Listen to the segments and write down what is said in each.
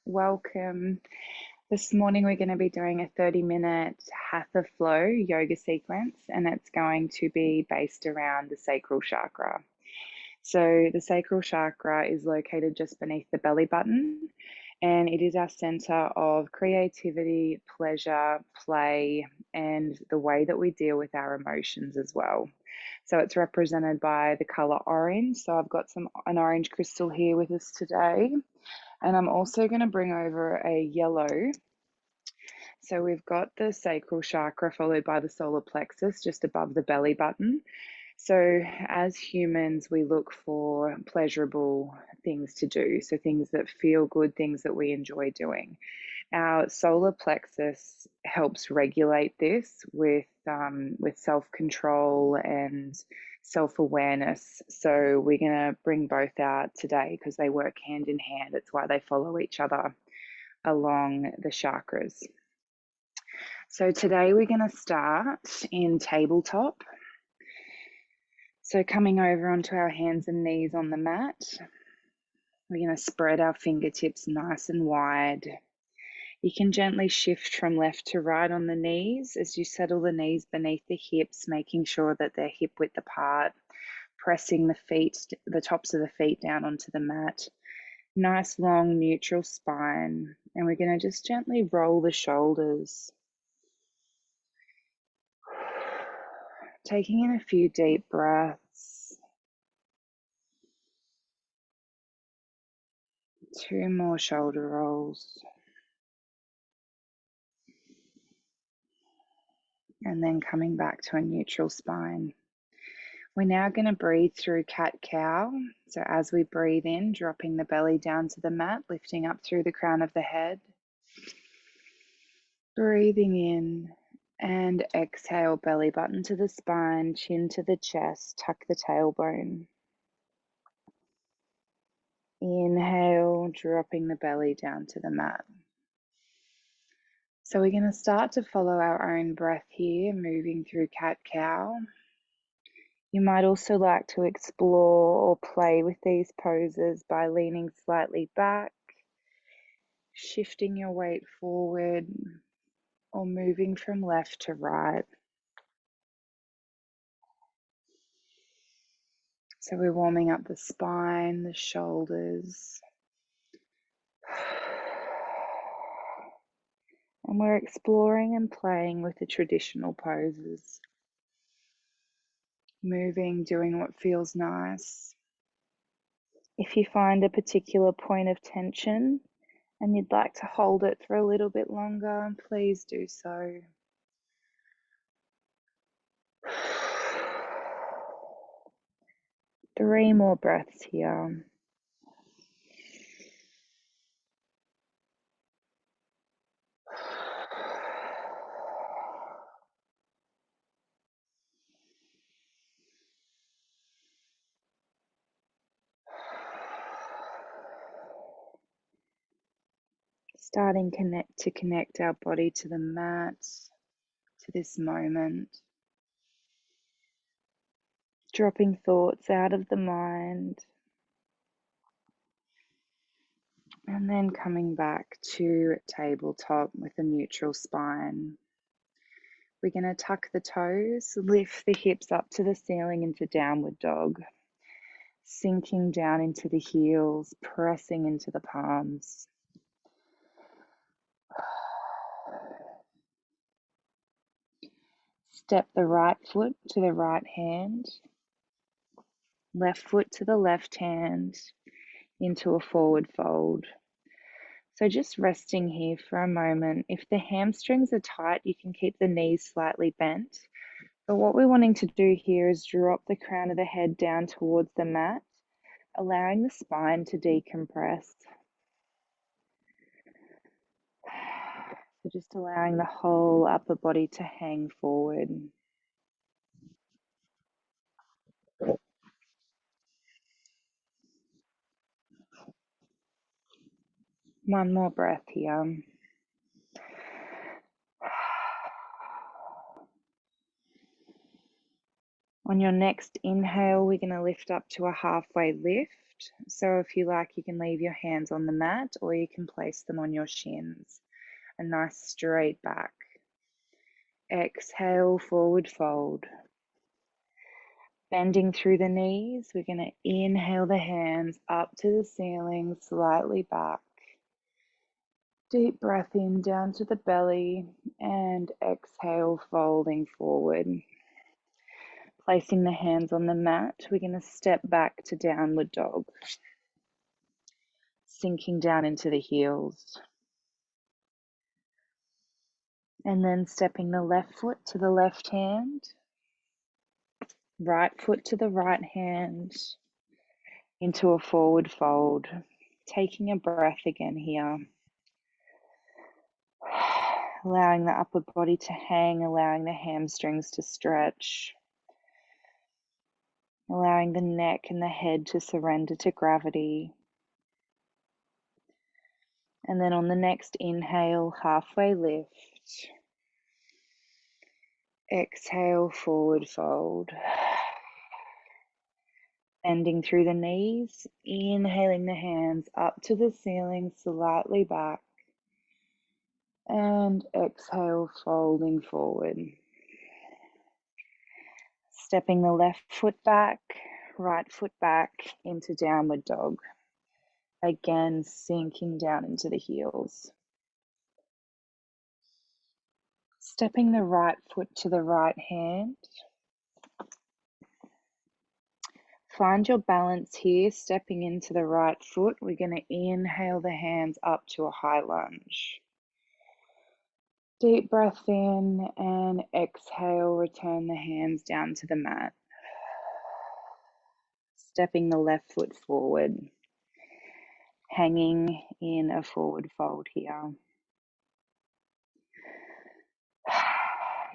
Welcome. This morning we're going to be doing a 30-minute Hatha flow yoga sequence, and it's going to be based around the sacral chakra. So the sacral chakra is located just beneath the belly button, and it is our center of creativity, pleasure, play, and the way that we deal with our emotions as well. So it's represented by the color orange. So I've got an orange crystal here with us today. And I'm also going to bring over a yellow. So we've got the sacral chakra followed by the solar plexus just above the belly button. So as humans, we look for pleasurable things to do. So things that feel good, things that we enjoy doing. Our solar plexus helps regulate this with self-control and self-awareness. So we're going to bring both out today because they work hand in hand. It's why they follow each other along the chakras. So today we're going to start in tabletop. So coming over onto our hands and knees on the mat, we're going to spread our fingertips nice and wide. You can gently shift from left to right on the knees as you settle the knees beneath the hips, making sure that they're hip width apart, pressing the tops of the feet down onto the mat. Nice long neutral spine, and we're going to just gently roll the shoulders. Taking in a few deep breaths. 2 more shoulder rolls. And then coming back to a neutral spine. We're now going to breathe through cat-cow. So as we breathe in, dropping the belly down to the mat, lifting up through the crown of the head. Breathing in and exhale, belly button to the spine, chin to the chest, tuck the tailbone. Inhale, dropping the belly down to the mat. So we're going to start to follow our own breath here, moving through cat-cow. You might also like to explore or play with these poses by leaning slightly back, shifting your weight forward, or moving from left to right. So we're warming up the spine, the shoulders, and we're exploring and playing with the traditional poses. Moving, doing what feels nice. If you find a particular point of tension and you'd like to hold it for a little bit longer, please do so. Three more breaths here. Starting to connect our body to the mat, to this moment. Dropping thoughts out of the mind. And then coming back to tabletop with a neutral spine. We're going to tuck the toes, lift the hips up to the ceiling into downward dog. Sinking down into the heels, pressing into the palms. Step the right foot to the right hand, left foot to the left hand into a forward fold. So just resting here for a moment. If the hamstrings are tight, you can keep the knees slightly bent. But what we're wanting to do here is drop the crown of the head down towards the mat, allowing the spine to decompress. So just allowing the whole upper body to hang forward. One more breath here. On your next inhale, we're going to lift up to a halfway lift. lift. So if you like, you can leave your hands on the mat or you can place them on your shins. A nice straight back. Exhale, forward fold. Bending through the knees, we're going to inhale the hands up to the ceiling, slightly back. Deep breath in down to the belly and exhale, folding forward. Placing the hands on the mat, we're going to step back to downward dog. Sinking down into the heels. And then stepping the left foot to the left hand, right foot to the right hand, into a forward fold. Taking a breath again here. Allowing the upper body to hang, allowing the hamstrings to stretch. Allowing the neck and the head to surrender to gravity. And then on the next inhale, halfway lift. Exhale, forward fold. Bending through the knees, inhaling the hands up to the ceiling, slightly back. And exhale, folding forward. Stepping the left foot back, right foot back into downward dog. Again, sinking down into the heels. Stepping the right foot to the right hand. Find your balance here, stepping into the right foot. We're going to inhale the hands up to a high lunge. Deep breath in and exhale, return the hands down to the mat. Stepping the left foot forward, hanging in a forward fold here.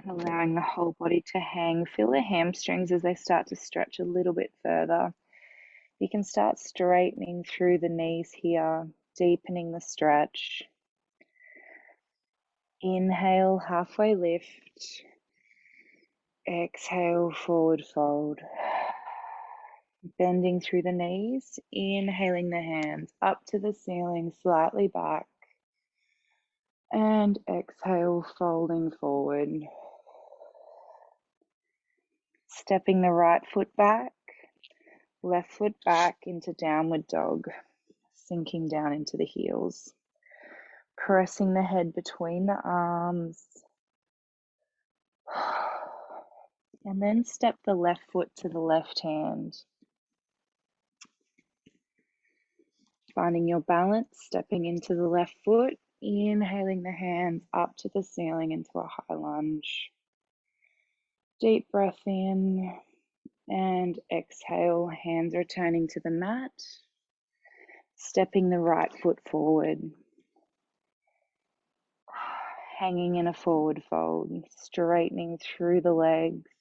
Allowing the whole body to hang. Feel the hamstrings as they start to stretch a little bit further. You can start straightening through the knees here, deepening the stretch. Inhale, halfway lift. Exhale, forward fold. Bending through the knees, inhaling the hands up to the ceiling, slightly back. And exhale, folding forward. Stepping the right foot back, left foot back into downward dog, sinking down into the heels. Pressing the head between the arms. And then step the left foot to the left hand. Finding your balance, stepping into the left foot, inhaling the hands up to the ceiling into a high lunge. Deep breath in and exhale, hands returning to the mat. Stepping the right foot forward. Hanging in a forward fold, straightening through the legs.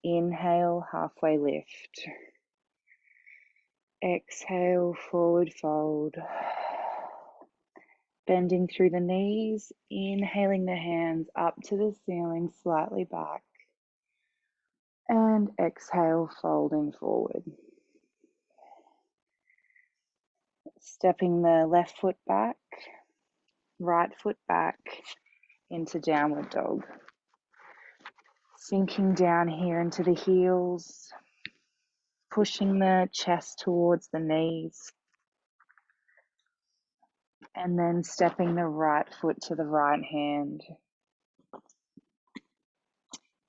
Inhale, halfway lift. Exhale, forward fold. Bending through the knees, inhaling the hands up to the ceiling, slightly back. And exhale, folding forward. Stepping the left foot back, right foot back into downward dog. Sinking down here into the heels, pushing the chest towards the knees. And then stepping the right foot to the right hand.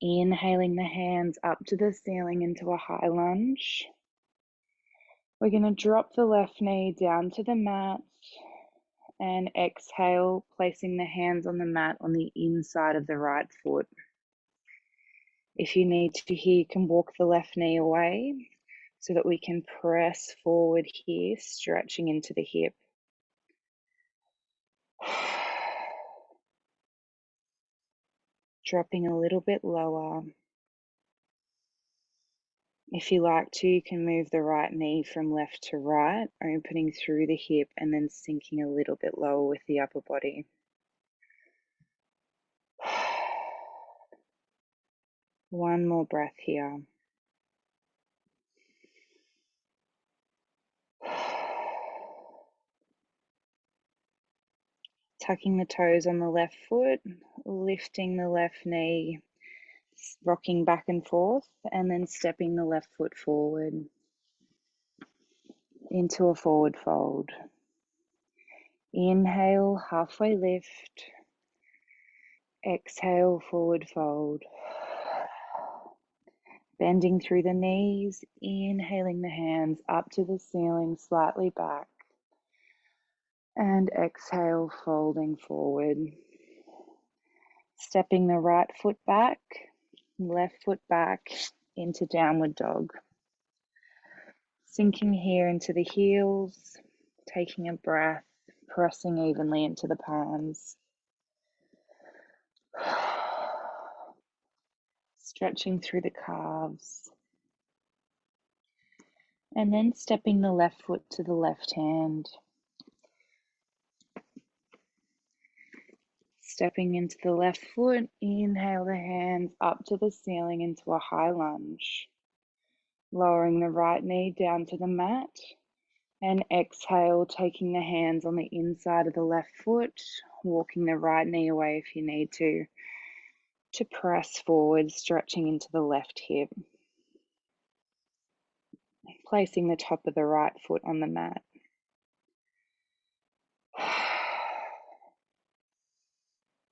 Inhaling the hands up to the ceiling into a high lunge. We're going to drop the left knee down to the mat and exhale, placing the hands on the mat on the inside of the right foot. If you need to here, you can walk the left knee away so that we can press forward here, stretching into the hip. Dropping a little bit lower. If you like to, you can move the right knee from left to right, opening through the hip and then sinking a little bit lower with the upper body. One more breath here. Tucking the toes on the left foot, lifting the left knee, rocking back and forth, and then stepping the left foot forward into a forward fold. Inhale, halfway lift. Exhale, forward fold. Bending through the knees, inhaling the hands up to the ceiling, slightly back. And exhale, folding forward. Stepping the right foot back, left foot back into downward dog. Sinking here into the heels, taking a breath, pressing evenly into the palms. Stretching through the calves. And then stepping the left foot to the left hand. Stepping into the left foot, inhale the hands up to the ceiling into a high lunge. Lowering the right knee down to the mat. And exhale, taking the hands on the inside of the left foot, walking the right knee away if you need to press forward, stretching into the left hip. Placing the top of the right foot on the mat.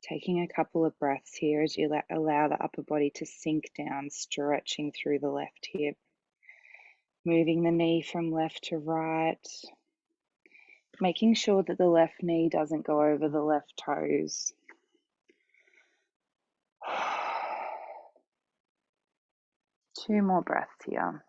Taking a couple of breaths here as you allow the upper body to sink down, stretching through the left hip. Moving the knee from left to right. Making sure that the left knee doesn't go over the left toes. Two more breaths here.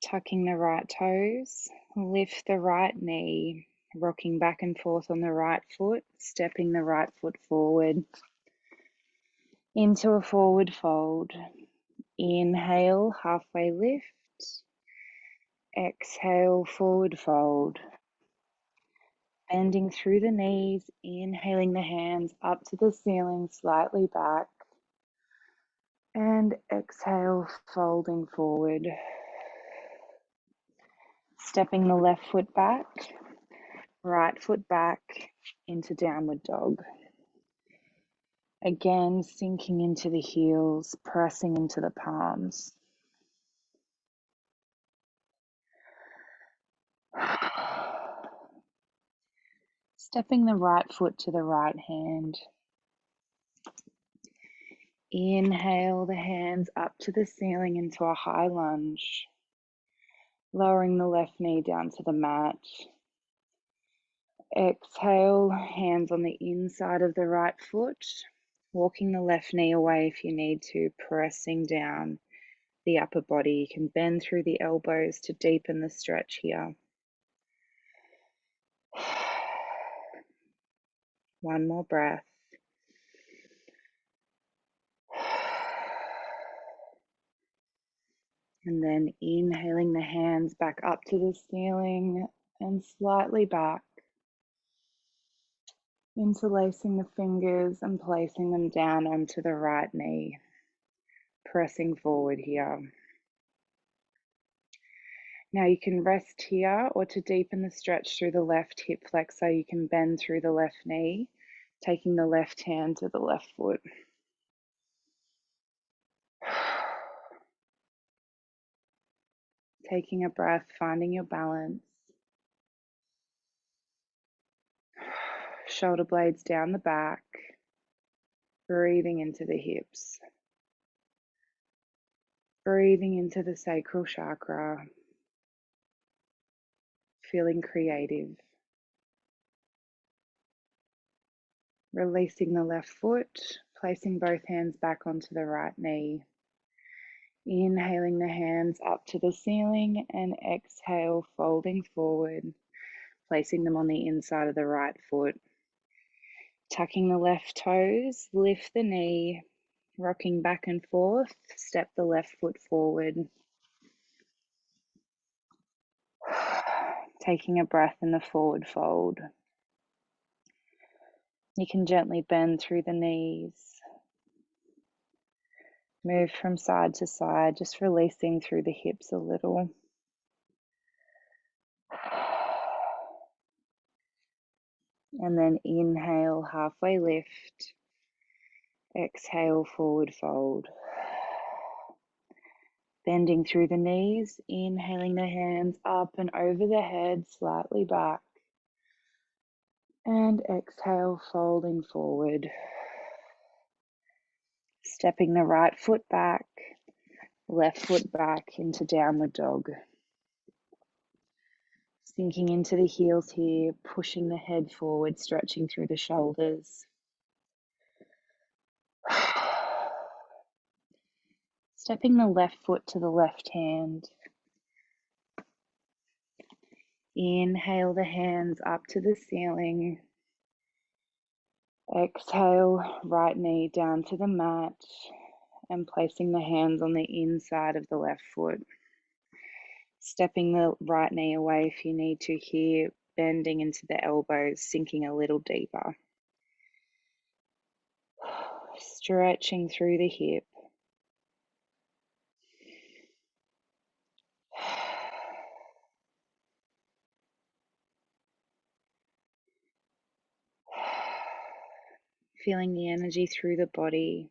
Tucking the right toes, lift the right knee, rocking back and forth on the right foot, stepping the right foot forward into a forward fold. Inhale, halfway lift. Exhale, forward fold. Bending through the knees, inhaling the hands up to the ceiling, slightly back. And exhale, folding forward. Stepping the left foot back, right foot back into downward dog. Again, sinking into the heels, pressing into the palms. Stepping the right foot to the right hand. Inhale the hands up to the ceiling into a high lunge. Lowering the left knee down to the mat. Exhale, hands on the inside of the right foot. Walking the left knee away if you need to, pressing down the upper body. You can bend through the elbows to deepen the stretch here. One more breath. And then inhaling the hands back up to the ceiling and slightly back. Interlacing the fingers and placing them down onto the right knee. Pressing forward here. Now you can rest here, or to deepen the stretch through the left hip flexor, you can bend through the left knee, taking the left hand to the left foot. Taking a breath, finding your balance. Shoulder blades down the back. Breathing into the hips. Breathing into the sacral chakra. Feeling creative. Releasing the left foot, placing both hands back onto the right knee. Inhaling the hands up to the ceiling and exhale, folding forward, placing them on the inside of the right foot. Tucking the left toes, lift the knee, rocking back and forth, step the left foot forward. Taking a breath in the forward fold. You can gently bend through the knees. Move from side to side, just releasing through the hips a little. And then inhale, halfway lift. Exhale, forward fold. Bending through the knees, inhaling the hands up and over the head, slightly back. And exhale, folding forward. Stepping the right foot back, left foot back into downward dog. Sinking into the heels here, pushing the head forward, stretching through the shoulders. Stepping the left foot to the left hand. Inhale the hands up to the ceiling. Exhale, right knee down to the mat and placing the hands on the inside of the left foot. Stepping the right knee away if you need to here, bending into the elbows, sinking a little deeper. Stretching through the hip. Feeling the energy through the body.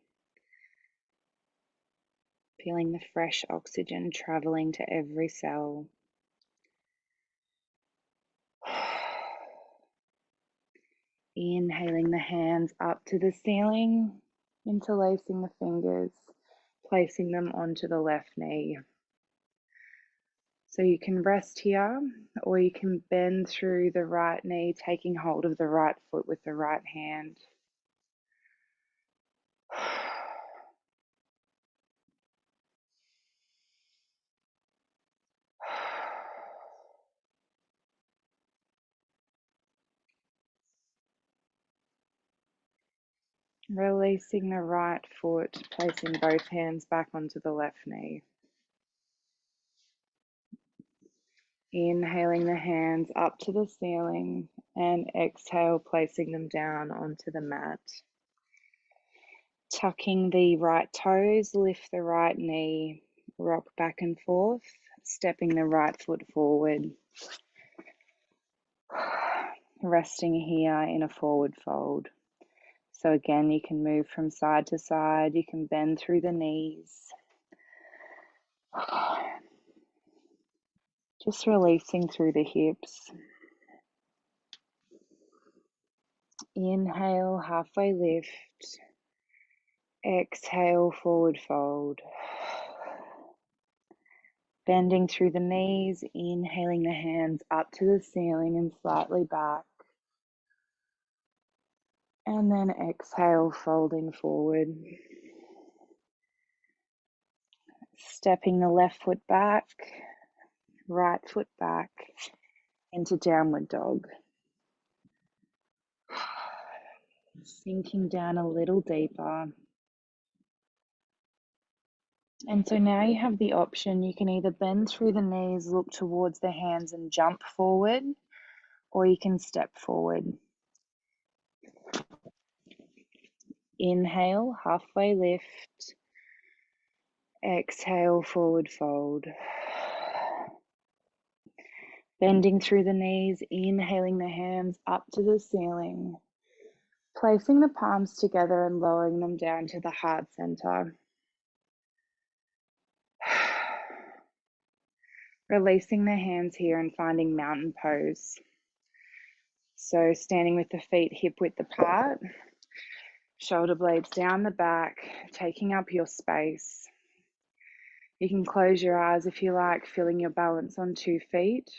Feeling the fresh oxygen traveling to every cell. Inhaling the hands up to the ceiling, interlacing the fingers, placing them onto the left knee. So you can rest here, or you can bend through the right knee, taking hold of the right foot with the right hand. Releasing the right foot, placing both hands back onto the left knee. Inhaling the hands up to the ceiling and exhale, placing them down onto the mat. Tucking the right toes, lift the right knee, rock back and forth, stepping the right foot forward. Resting here in a forward fold. So again, you can move from side to side, you can bend through the knees. Just releasing through the hips. Inhale, halfway lift. Exhale, forward fold. Bending through the knees, inhaling the hands up to the ceiling and slightly back. And then exhale, folding forward. Stepping the left foot back, right foot back into downward dog. Sinking down a little deeper. And so now you have the option, you can either bend through the knees, look towards the hands and jump forward, or you can step forward. Inhale, halfway lift. Exhale, forward fold. Bending through the knees, inhaling the hands up to the ceiling. Placing the palms together and lowering them down to the heart center. Releasing the hands here and finding mountain pose. So standing with the feet hip width apart, shoulder blades down the back, taking up your space. You can close your eyes if you like, feeling your balance on 2 feet.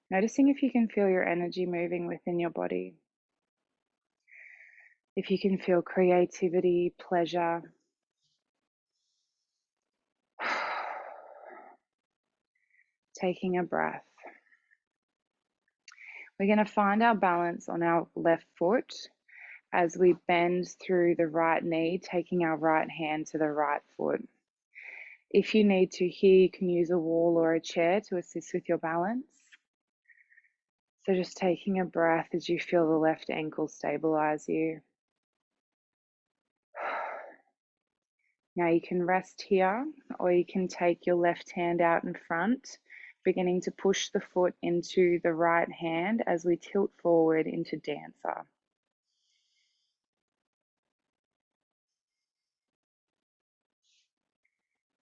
Noticing if you can feel your energy moving within your body. If you can feel creativity, pleasure. Taking a breath. We're going to find our balance on our left foot as we bend through the right knee, taking our right hand to the right foot. If you need to here, you can use a wall or a chair to assist with your balance. So just taking a breath as you feel the left ankle stabilize you. Now you can rest here, or you can take your left hand out in front, beginning to push the foot into the right hand as we tilt forward into dancer.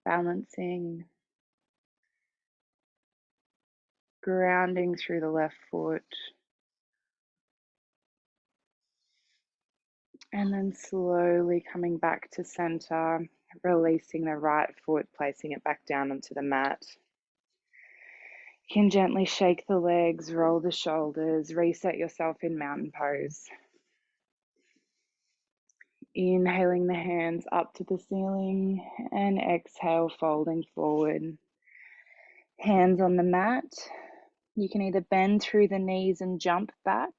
Balancing, grounding through the left foot, and then slowly coming back to center, releasing the right foot, placing it back down onto the mat. You can gently shake the legs, roll the shoulders, reset yourself in mountain pose. Inhaling the hands up to the ceiling and exhale, folding forward. Hands on the mat. You can either bend through the knees and jump back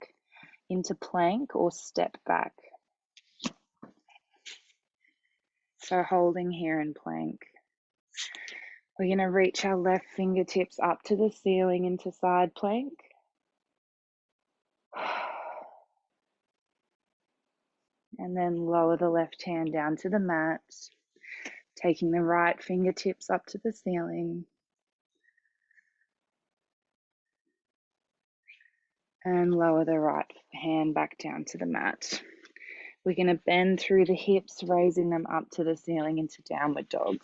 into plank or step back. So holding here in plank. We're going to reach our left fingertips up to the ceiling into side plank. And then lower the left hand down to the mat, taking the right fingertips up to the ceiling. And lower the right hand back down to the mat. We're going to bend through the hips, raising them up to the ceiling into downward dog.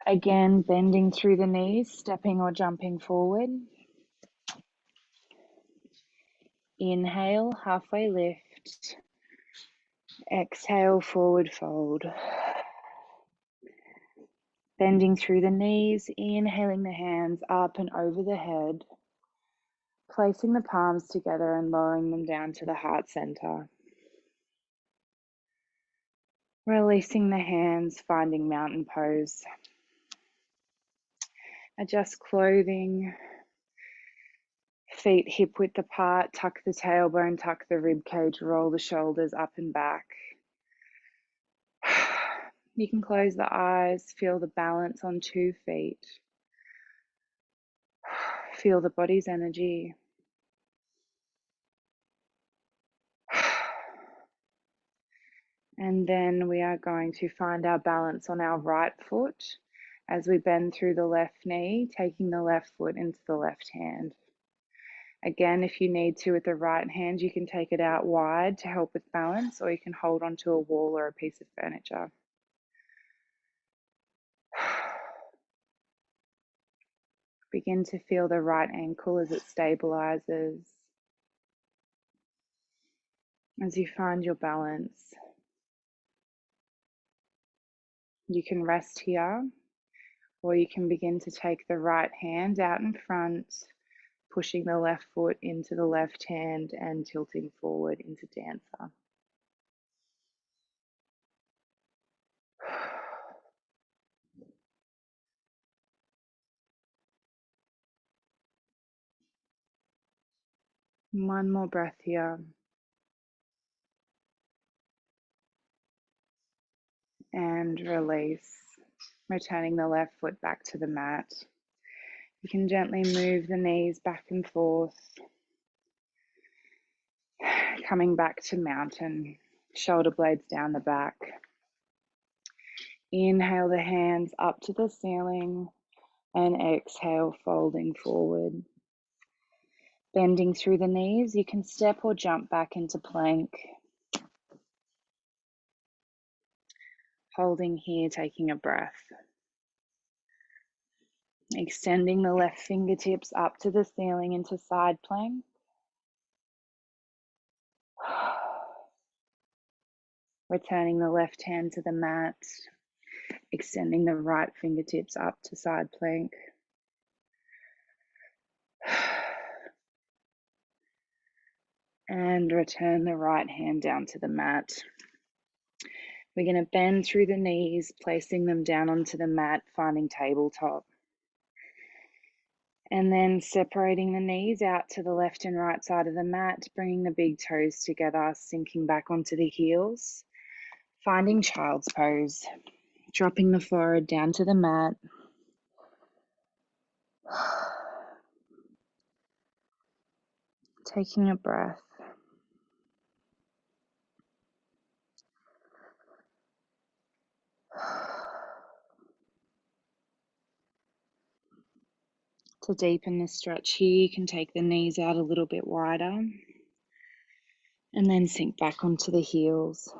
Again, bending through the knees, stepping or jumping forward. Inhale, halfway lift. Exhale, forward fold. Bending through the knees, inhaling the hands up and over the head. Placing the palms together and lowering them down to the heart center. Releasing the hands, finding mountain pose. Adjust clothing. Feet hip width apart, tuck the tailbone, tuck the rib cage, roll the shoulders up and back. You can close the eyes, feel the balance on 2 feet. Feel the body's energy. And then we are going to find our balance on our right foot as we bend through the left knee, taking the left foot into the left hand. Again, if you need to with the right hand, you can take it out wide to help with balance, or you can hold onto a wall or a piece of furniture. Begin to feel the right ankle as it stabilizes. As you find your balance, you can rest here, or you can begin to take the right hand out in front, pushing the left foot into the left hand and tilting forward into dancer. One more breath here. And release, returning the left foot back to the mat. You can gently move the knees back and forth, coming back to mountain, shoulder blades down the back. Inhale the hands up to the ceiling and exhale, folding forward. Bending through the knees, you can step or jump back into plank. Holding here, taking a breath. Extending the left fingertips up to the ceiling into side plank. Returning the left hand to the mat. Extending the right fingertips up to side plank. And return the right hand down to the mat. We're going to bend through the knees, placing them down onto the mat, finding tabletop. And then separating the knees out to the left and right side of the mat, bringing the big toes together, sinking back onto the heels, finding child's pose, dropping the forehead down to the mat. Taking a breath. To deepen the stretch here, you can take the knees out a little bit wider and then sink back onto the heels.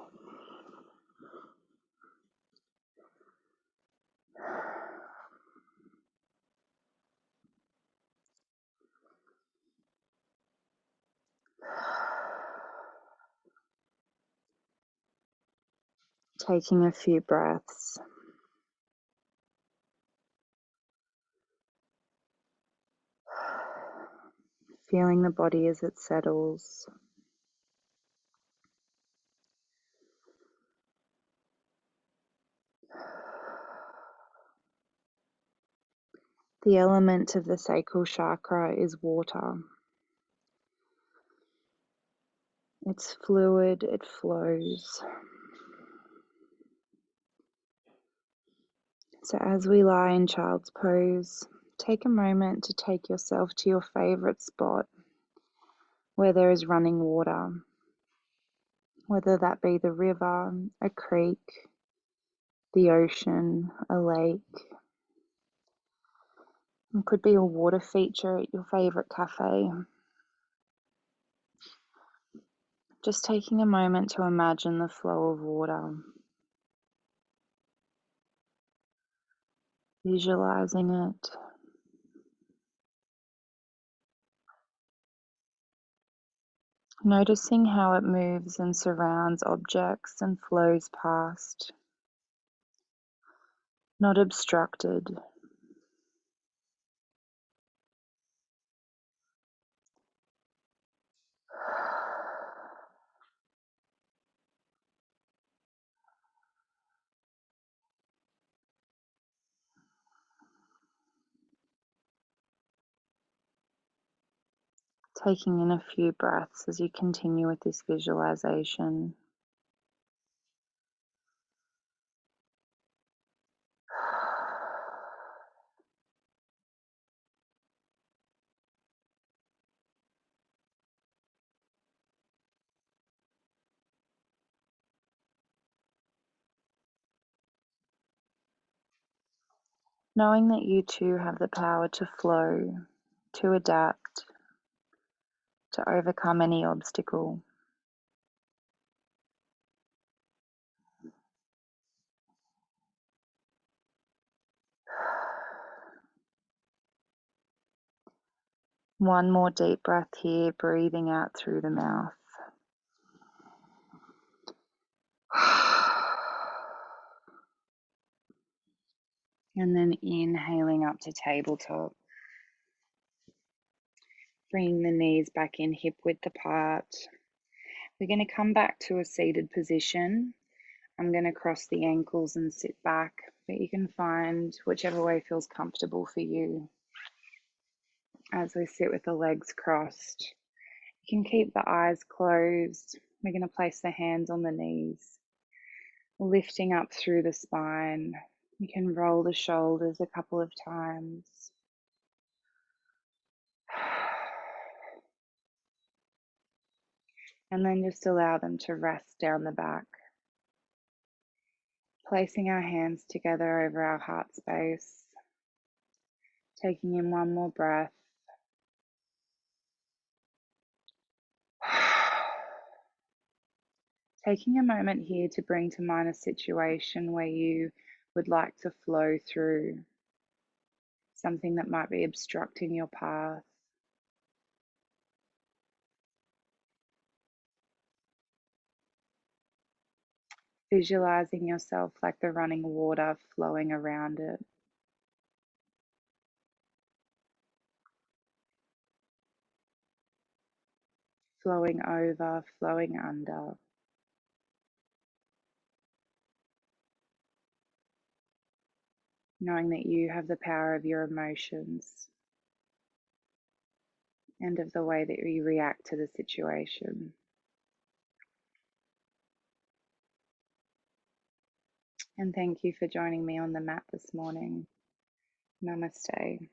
Taking a few breaths. Feeling the body as it settles. The element of the sacral chakra is water. It's fluid, it flows. So as we lie in child's pose, take a moment to take yourself to your favorite spot where there is running water, whether that be the river, a creek, the ocean, a lake. It could be a water feature at your favorite cafe. Just taking a moment to imagine the flow of water, visualizing it. Noticing how it moves and surrounds objects and flows past, not obstructed. Taking in a few breaths as you continue with this visualization. Knowing that you too have the power to flow, to adapt, to overcome any obstacle. One more deep breath here, breathing out through the mouth. And then inhaling up to tabletop. Bringing the knees back in hip width apart. We're going to come back to a seated position. I'm going to cross the ankles and sit back, but you can find whichever way feels comfortable for you. As we sit with the legs crossed, you can keep the eyes closed. We're going to place the hands on the knees, lifting up through the spine. You can roll the shoulders a couple of times. And then just allow them to rest down the back. Placing our hands together over our heart space. Taking in one more breath. Taking a moment here to bring to mind a situation where you would like to flow through, something that might be obstructing your path. Visualizing yourself like the running water flowing around it. Flowing over, flowing under. Knowing that you have the power of your emotions and of the way that you react to the situation. And thank you for joining me on the mat this morning. Namaste.